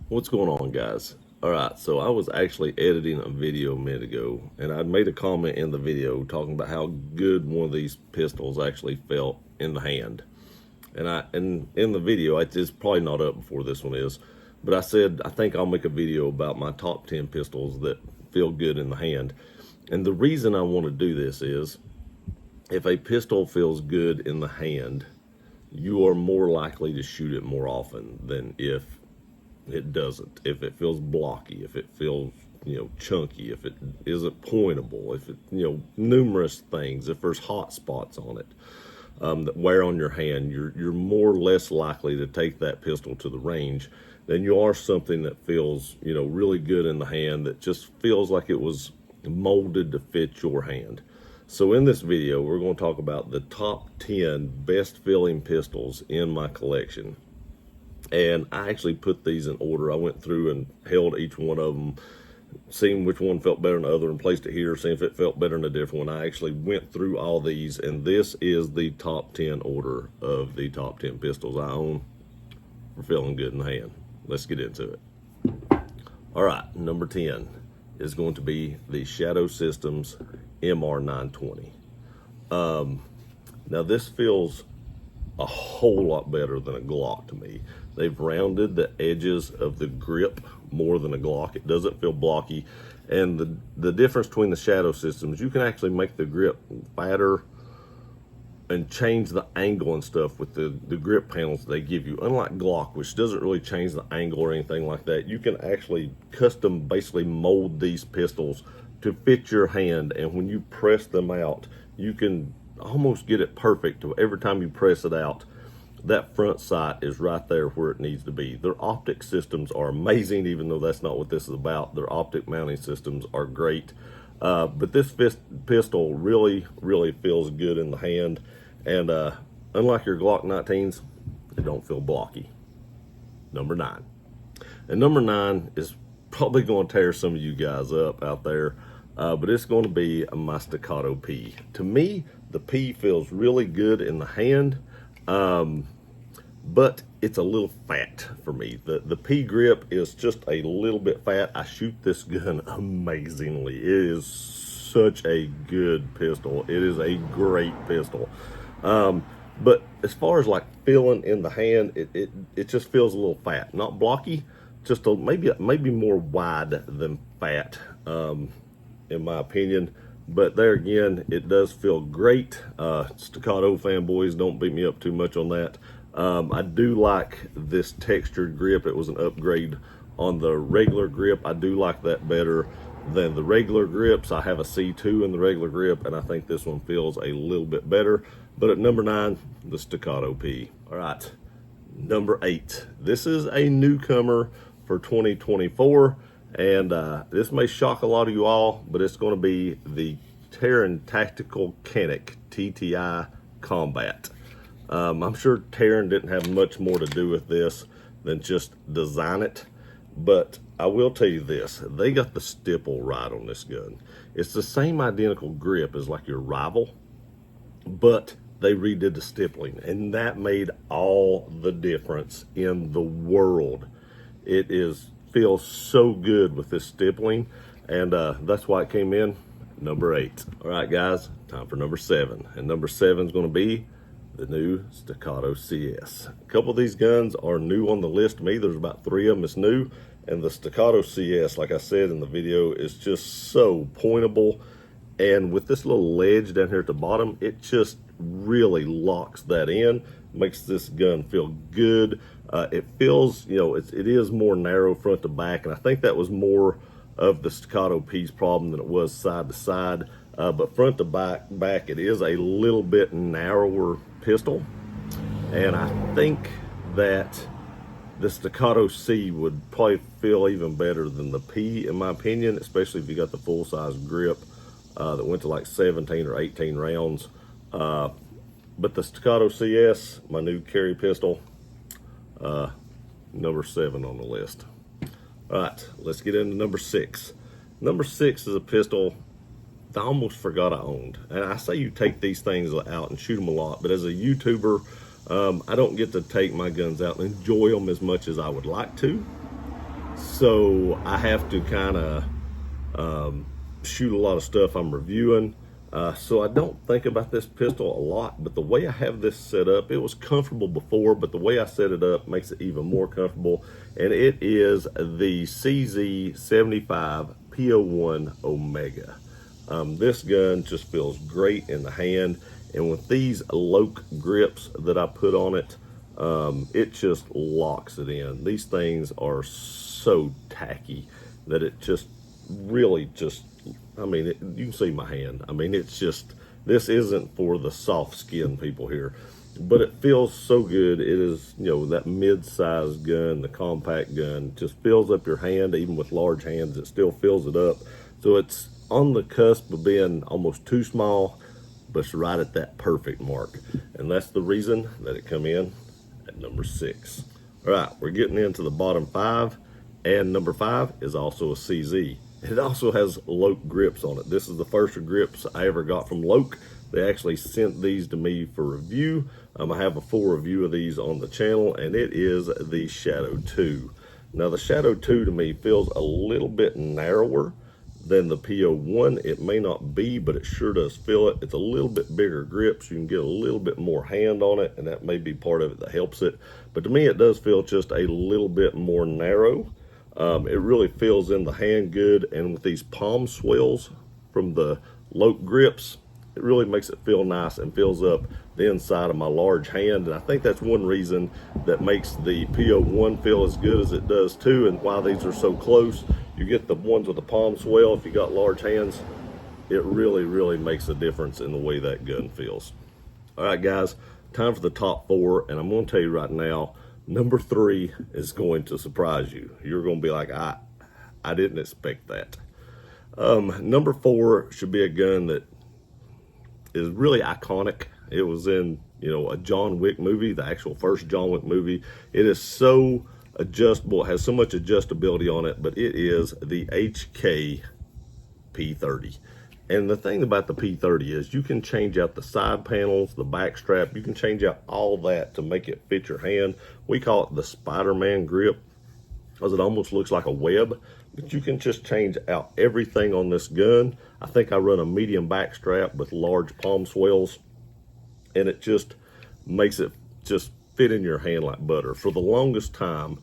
What's going on, guys? All right, so I was actually editing a video a minute ago, and I made a comment in the video talking about how good one of these pistols actually felt in the hand. And in the video, it's probably not up before this one is, but I said I think I'll make a video about my top 10 pistols that feel good in the hand. And the reason I want to do this is if a pistol feels good in the hand, you are more likely to shoot it more often than if it doesn't. If it feels blocky, if it feels, chunky, if it isn't pointable, if it, numerous things, if there's hot spots on it that wear on your hand, you're more or less likely to take that pistol to the range than you are something that feels, really good in the hand, that just feels like it was molded to fit your hand. So in this video, we're going to talk about the top 10 best feeling pistols in my collection. And I actually put these in order. I went through and held each one of them, seeing which one felt better than the other, and placed it here, seeing if it felt better than a different one. I actually went through all these, and this is the top 10 order of the top 10 pistols I own for feeling good in the hand. Let's get into it. All right, number 10 is going to be the Shadow Systems MR920. Now this feels a whole lot better than a Glock to me. They've rounded the edges of the grip more than a Glock. It doesn't feel blocky. And the difference between the Shadow Systems, you can actually make the grip fatter and change the angle and stuff with the grip panels they give you. Unlike Glock, which doesn't really change the angle or anything like that, you can actually custom basically mold these pistols to fit your hand. And when you press them out, you can almost get it perfect. Every time you press it out, that front sight is right there where it needs to be. Their optic systems are amazing, even though that's not what this is about. Their optic mounting systems are great. But this pistol really, really feels good in the hand. And unlike your Glock 19s, they don't feel blocky. Number 9. And number 9 is probably going to tear some of you guys up out there. But it's going to be my Staccato P. To me, the P feels really good in the hand, but it's a little fat for me. The P grip is just a little bit fat. I shoot this gun amazingly. It is such a good pistol. It is a great pistol. But as far as like feeling in the hand, it just feels a little fat. Not blocky, just maybe more wide than fat. In my opinion, but there again, it does feel great. Staccato fanboys, don't beat me up too much on that. I do like this textured grip. It was an upgrade on the regular grip. I do like that better than the regular grips. I have a C2 in the regular grip, and I think this one feels a little bit better. But at number 9, the Staccato P. All right, number 8. This is a newcomer for 2024. And this may shock a lot of you all, but it's going to be the Taran Tactical Kinetic TTI Combat. I'm sure Taran didn't have much more to do with this than just design it, but I will tell you this, they got the stipple right on this gun. It's the same identical grip as like your rival, but they redid the stippling, and that made all the difference in the world. It feels so good with this stippling, and that's why it came in number 8. All right, guys, time for number 7. And number 7 is going to be the new Staccato CS. A couple of these guns are new on the list to me. There's about 3 of them that's new, and the Staccato CS, like I said in the video, is just so pointable. And with this little ledge down here at the bottom, it just really locks that in, makes this gun feel good. It feels, it is more narrow front to back, and I think that was more of the Staccato P's problem than it was side to side. But front to back, it is a little bit narrower pistol, and I think that the Staccato C would probably feel even better than the P, in my opinion, especially if you got the full-size grip that went to like 17 or 18 rounds. But the Staccato CS, my new carry pistol, number 7 on the list. All right, let's get into number 6. Number 6 is a pistol I almost forgot I owned. And I say you take these things out and shoot them a lot, but as a YouTuber, I don't get to take my guns out and enjoy them as much as I would like to. So I have to kind of shoot a lot of stuff I'm reviewing. So I don't think about this pistol a lot, but the way I have this set up, it was comfortable before, but the way I set it up makes it even more comfortable. And it is the CZ75 P01 Omega. This gun just feels great in the hand. And with these Loke grips that I put on it, it just locks it in. These things are so tacky that it just really just, I mean, you can see my hand. I mean, it's just, this isn't for the soft skin people here, but it feels so good. It is, you know, that mid-sized gun, the compact gun, just fills up your hand. Even with large hands, it still fills it up. So it's on the cusp of being almost too small, but it's right at that perfect mark. And that's the reason that it come in at number 6. All right, we're getting into the bottom 5, and number 5 is also a CZ. It also has Loke grips on it. This is the first grips I ever got from Loke. They actually sent these to me for review. I have a full review of these on the channel, and it is the Shadow 2. Now the Shadow 2 to me feels a little bit narrower than the P01. It may not be, but it sure does feel it. It's a little bit bigger grip, so you can get a little bit more hand on it, and that may be part of it that helps it. But to me, it does feel just a little bit more narrow. It really feels in the hand good, and with these palm swells from the Loke grips, it really makes it feel nice and fills up the inside of my large hand. And I think that's one reason that makes the P01 feel as good as it does too, and why these are so close. You get the ones with the palm swell, if you got large hands, it really makes a difference in the way that gun feels. All right, guys, time for the top 4, and I'm going to tell you right now, number 3 is going to surprise you. You're going to be like, I didn't expect that. Number 4 should be a gun that is really iconic. It was in, you know, a John Wick movie, the actual first John Wick movie. It is so adjustable, it has so much adjustability on it, but it is the HK P30. And the thing about the P30 is you can change out the side panels, the back strap, you can change out all that to make it fit your hand. We call it the Spider-Man grip because it almost looks like a web, but you can just change out everything on this gun. I think I run a medium back strap with large palm swells, and it just makes it just fit in your hand like butter. For the longest time,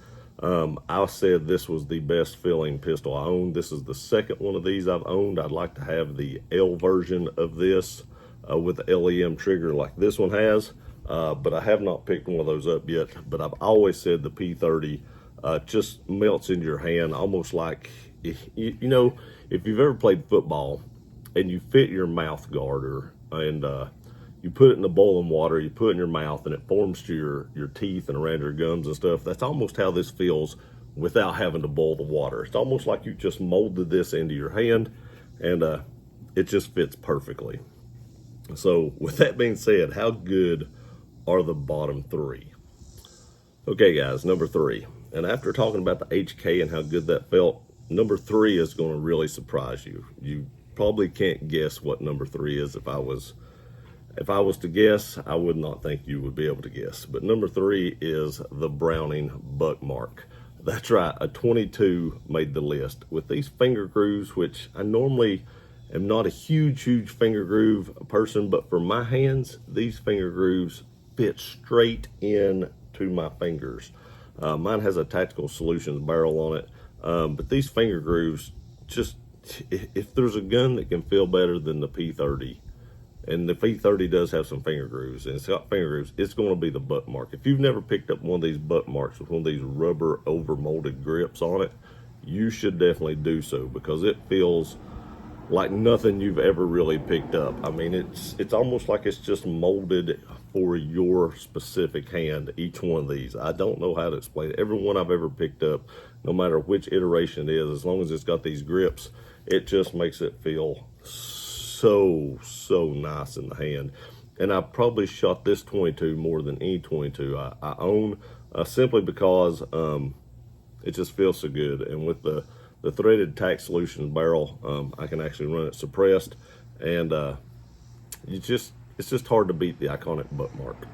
I said this was the best feeling pistol I owned. This is the second one of these I've owned. I'd like to have the L version of this with the LEM trigger like this one has, but I have not picked one of those up yet. But I've always said the P30 just melts in your hand, almost like, you know, if you've ever played football and you fit your mouth guard and you put it in the boiling water, you put it in your mouth, and it forms to your teeth and around your gums and stuff. That's almost how this feels without having to boil the water. It's almost like you just molded this into your hand, and it just fits perfectly. So with that being said, how good are the bottom 3? Okay, guys, number 3. And after talking about the HK and how good that felt, number 3 is going to really surprise you. You probably can't guess what number 3 is. If I was to guess, I would not think you would be able to guess. But number 3 is the Browning Buckmark. That's right, a 22 made the list. With these finger grooves, which I normally am not a huge finger groove person, but for my hands, these finger grooves fit straight in to my fingers. Mine has a Tactical Solutions barrel on it, but these finger grooves, just, if there's a gun that can feel better than the P30, and the P30 does have some finger grooves, and it's got finger grooves, it's going to be the Buckmark. If you've never picked up one of these Buckmarks with one of these rubber over-molded grips on it, you should definitely do so, because it feels like nothing you've ever really picked up. I mean, it's almost like it's just molded for your specific hand, each one of these. I don't know how to explain it. Every one I've ever picked up, no matter which iteration it is, as long as it's got these grips, it just makes it feel so nice in the hand. And I probably shot this 22 more than any 22 I own, simply because it just feels so good. And with the threaded Tac Solutions barrel, I can actually run it suppressed, and it's just hard to beat the iconic Buckmark.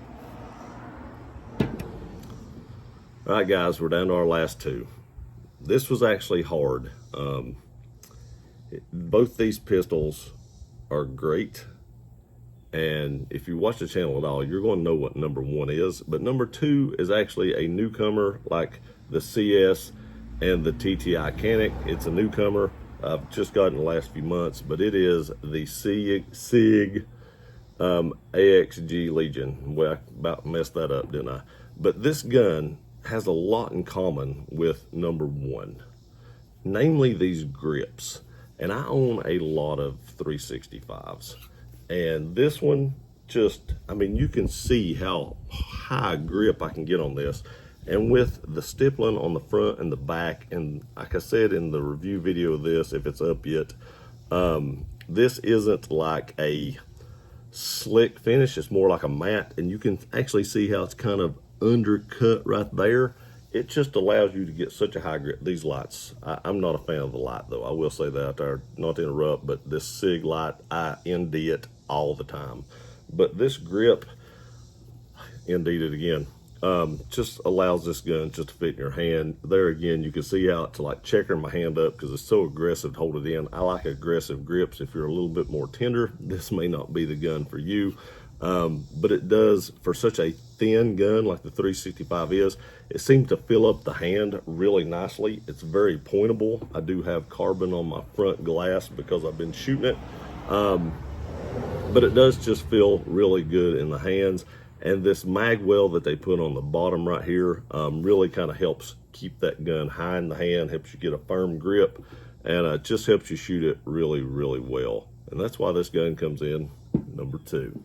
All right, guys, we're down to our last 2. This was actually hard. Both these pistols are great, and if you watch the channel at all, you're going to know what number 1 is. But number 2 is actually a newcomer, like the CS and the TTI Canic. It's a newcomer. I've just got it in the last few months, but it is the Sig AXG Legion. Well, I about messed that up, didn't I? But this gun has a lot in common with number 1, namely these grips. And I own a lot of 365s. And this one just, I mean, you can see how high grip I can get on this. And with the stippling on the front and the back, and like I said in the review video of this, if it's up yet, this isn't like a slick finish, it's more like a matte, and you can actually see how it's kind of undercut right there. It just allows you to get such a high grip. These lights, I'm not a fan of the light though, I will say that out there, not to interrupt, but this Sig light, I ND it all the time. But this grip, ND'd it again, just allows this gun just to fit in your hand. There again, you can see how it's like checkering my hand up because it's so aggressive to hold it in. I like aggressive grips. If you're a little bit more tender, this may not be the gun for you. But it does, for such a thin gun like the 365 is, it seems to fill up the hand really nicely. It's very pointable. I do have carbon on my front glass because I've been shooting it. But it does just feel really good in the hands. And this mag well that they put on the bottom right here really kind of helps keep that gun high in the hand, helps you get a firm grip, and just helps you shoot it really, really well. And that's why this gun comes in number 2.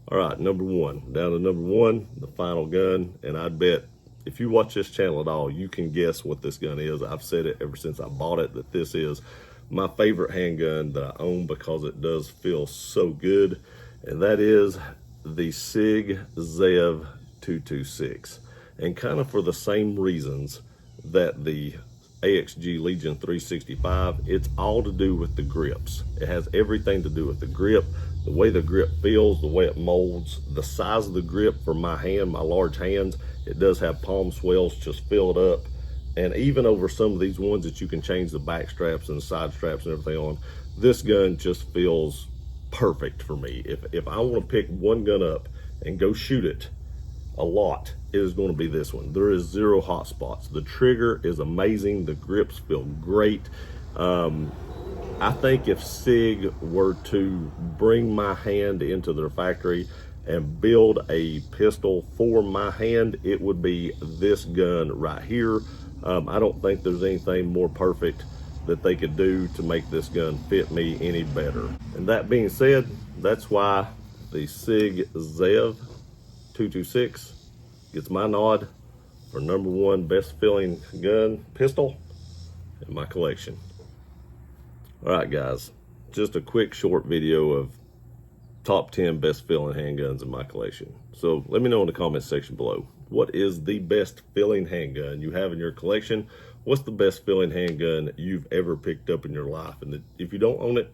All right, number 1, down to number 1, the final gun. And I'd bet if you watch this channel at all, you can guess what this gun is. I've said it ever since I bought it, that this is my favorite handgun that I own because it does feel so good. And that is the Sig ZeV226. And kind of for the same reasons that the AXG Legion 365, it's all to do with the grips. It has everything to do with the grip, the way the grip feels, the way it molds, the size of the grip for my hand, my large hands. It does have palm swells, just fill it up. And even over some of these ones that you can change the back straps and the side straps and everything on, this gun just feels perfect for me. If I want to pick one gun up and go shoot it a lot, it is going to be this one. There is 0 hot spots. The trigger is amazing. The grips feel great. I think if Sig were to bring my hand into their factory and build a pistol for my hand, it would be this gun right here. I don't think there's anything more perfect that they could do to make this gun fit me any better. And that being said, that's why the Sig ZeV226 gets my nod for number 1 best feeling gun pistol in my collection. All right, guys, just a quick short video of top 10 best feeling handguns in my collection. So let me know in the comments section below. What is the best feeling handgun you have in your collection? What's the best feeling handgun you've ever picked up in your life? And if you don't own it,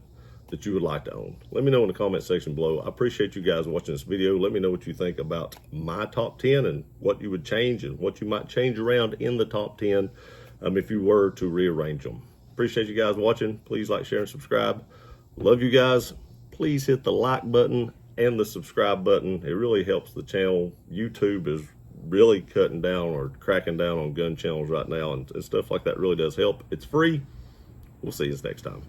that you would like to own. Let me know in the comment section below. I appreciate you guys watching this video. Let me know what you think about my top 10 and what you would change and what you might change around in the top 10 if you were to rearrange them. Appreciate you guys watching. Please like, share, and subscribe. Love you guys. Please hit the like button and the subscribe button. It really helps the channel. YouTube is really cutting down or cracking down on gun channels right now, and stuff like that really does help. It's free. We'll see you next time.